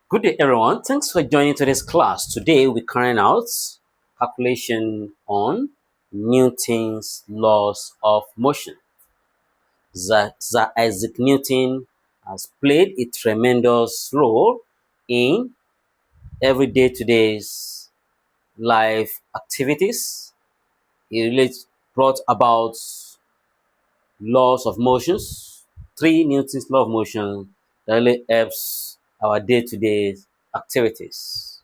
Good day, everyone. Thanks for joining today's class. Today, we're carrying out calculation on Newton's laws of motion. Sir Isaac Newton has played a tremendous role in everyday today's life activities. He really brought about laws of motions, three Newton's law of motion that really helps our day-to-day activities.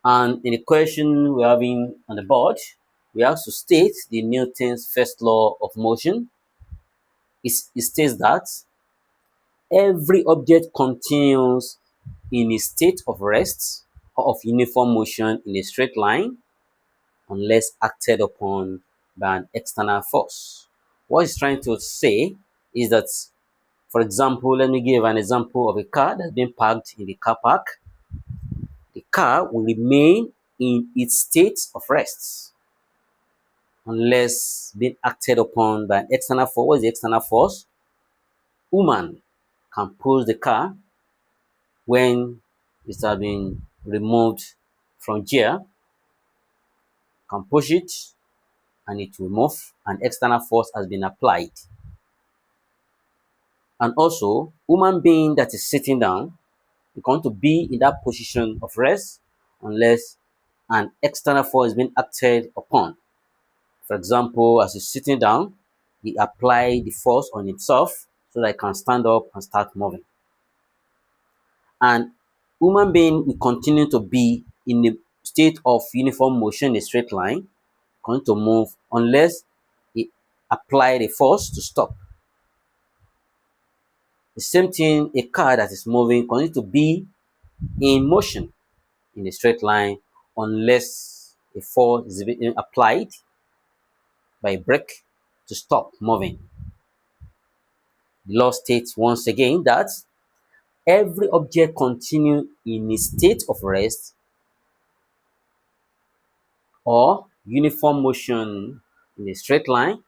And in the question we're having on the board, we have to state the Newton's first law of motion. It states that every object continues in a state of rest or of uniform motion in a straight line unless acted upon by an external force. What it's trying to say is that, for example, let me give an example of a car that's been parked in the car park. The car will remain in its state of rest unless being acted upon by an external force. What is the external force? Woman can push the car when it has been removed from gear, can push it and it will move. An external force has been applied. And also, human being that is sitting down is going to be in that position of rest unless an external force is being acted upon. For example, as he's sitting down, he applied the force on himself so that he can stand up and start moving. And human being will continue to be in a state of uniform motion in a straight line, going to move unless he apply the force to stop. The same thing, a car that is moving continues to be in motion in a straight line unless a force is being applied by a brake to stop moving. The law states once again that every object continues in a state of rest or uniform motion in a straight line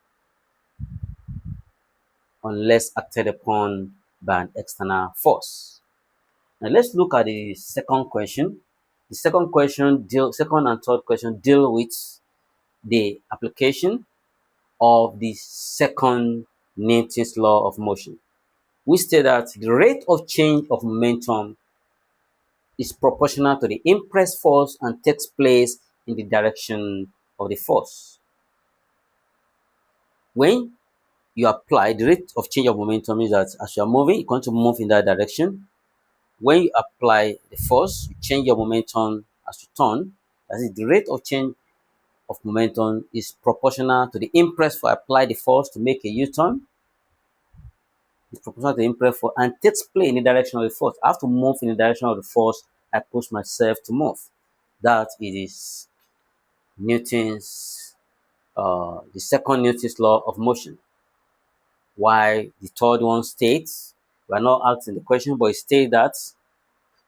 unless acted upon by an external force. Now let's look at the second question. The second and third question deal with the application of the second Newton's law of motion. We state that the rate of change of momentum is proportional to the impressed force and takes place in the direction of the force. When you apply the rate of change of momentum means that as you are moving, you're going to move in that direction. When you apply the force, you change your momentum as you turn. That is, the rate of change of momentum is proportional to the impress for apply the force to make a U-turn. It's proportional to the impress force and takes place in the direction of the force. I have to move in the direction of the force I push myself to move. That is Newton's, the second Newton's law of motion. Why the third one states, we are not asking the question, but it states that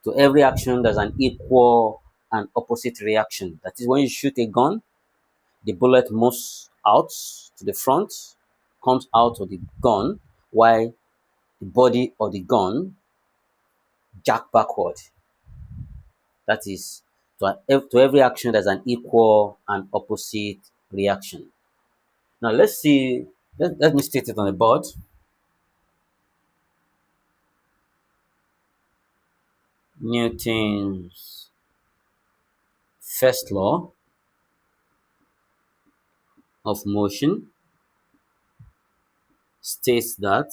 to every action there's an equal and opposite reaction. That is, when you shoot a gun, the bullet moves out to the front, comes out of the gun, while the body of the gun jack backward. That is, to every action there's an equal and opposite reaction. Now let's see, let me state it on the board. Newton's first law of motion states that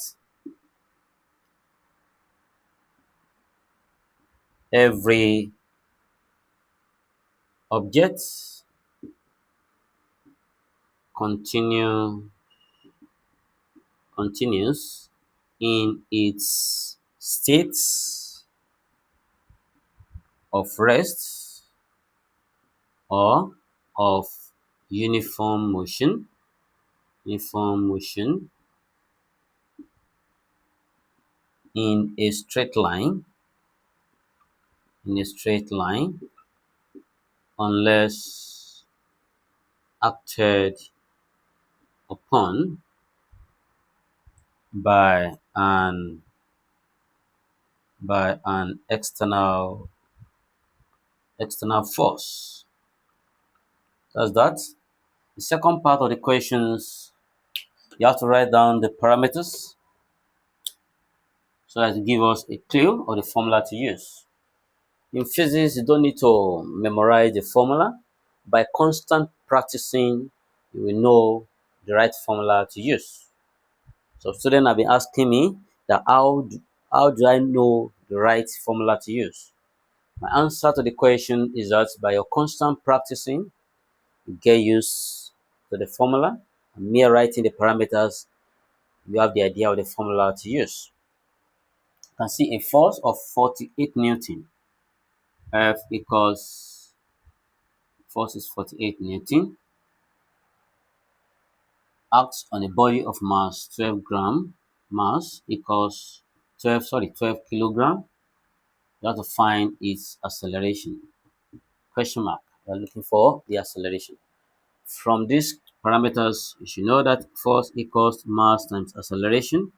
every object continues in its states of rest or of uniform motion in a straight line unless acted upon by an by an external force. That's that. The second part of the questions, you have to write down the parameters so as to give us a clue or the formula to use. In physics, you don't need to memorize the formula. By constant practicing, you will know the right formula to use. So students have been asking me that how do I know the right formula to use? My answer to the question is that by your constant practicing, you get used to the formula. And mere writing the parameters, you have the idea of the formula to use. You can see a force of 48 Newton. F equals force is 48 Newton. Acts on a body of mass 12 gram. Mass equals 12 kilogram. You have to find its acceleration. Question mark. We are looking for the acceleration. From these parameters, you should know that force equals mass times acceleration.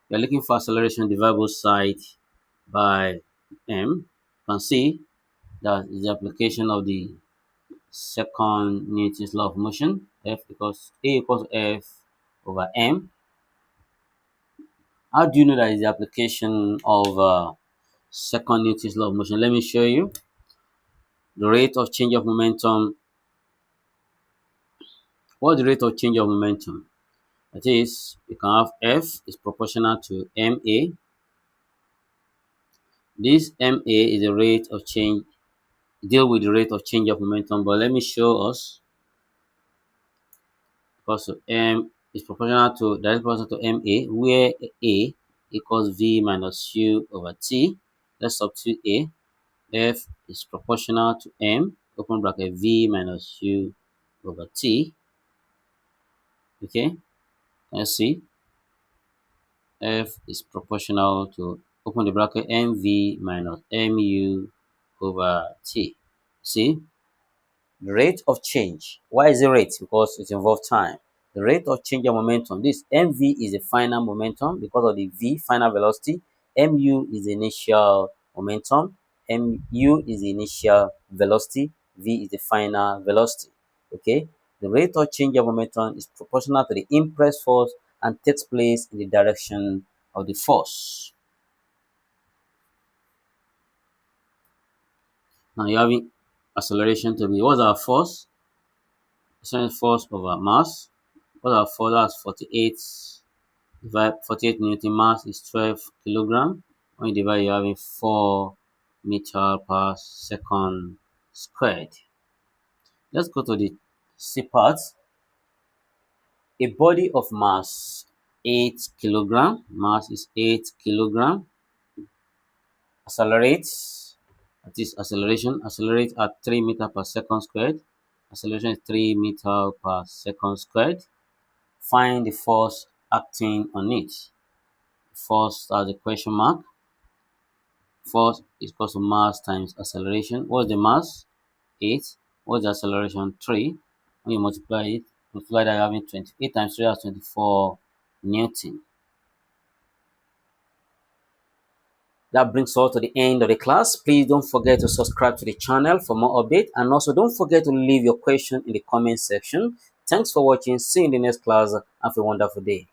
We are looking for acceleration, divide both sides by m. You can see that is the application of the second Newton's law of motion. A equals F over m. How do you know that is the application of second Newton's law of motion? Let me show you. The rate of change of momentum. What's the rate of change of momentum? That is, you can have F is proportional to ma. This ma is the rate of change, deal with the rate of change of momentum, but let me show us. Because m is proportional to ma, where a equals v minus u over t. Let's substitute a. F is proportional to m, open bracket, v minus u over t. Okay, let's see. F is proportional to, open the bracket, mv minus mu over t. See, the rate of change. Why is it rate? Because it involves time. The rate of change of momentum. This mv is the final momentum because of the v, final velocity. Mu is the initial momentum. Mu is the initial velocity. V is the final velocity. Okay. The rate of change of momentum is proportional to the impressed force and takes place in the direction of the force. Now you have acceleration to be, what's our force? Force over mass. What's our force? That's 48 Newton. Mass is 12 kilogram. When you divide, you're having 4 meter per second squared. Let's go to the C part. A body of mass 8 kilogram. Mass is 8 kilogram. Accelerates. That is acceleration. Accelerates at 3 meter per second squared. Acceleration is 3 meter per second squared. Find the force acting on it. Force as a question mark. Force is equal to mass times acceleration. What's the mass? 8. What's the acceleration? 3. When you multiply that, you're having 28 times 3, that's 24 Newton. That brings us to the end of the class. Please don't forget to subscribe to the channel for more updates, and also don't forget to leave your question in the comment section. Thanks for watching. See you in the next class. Have a wonderful day.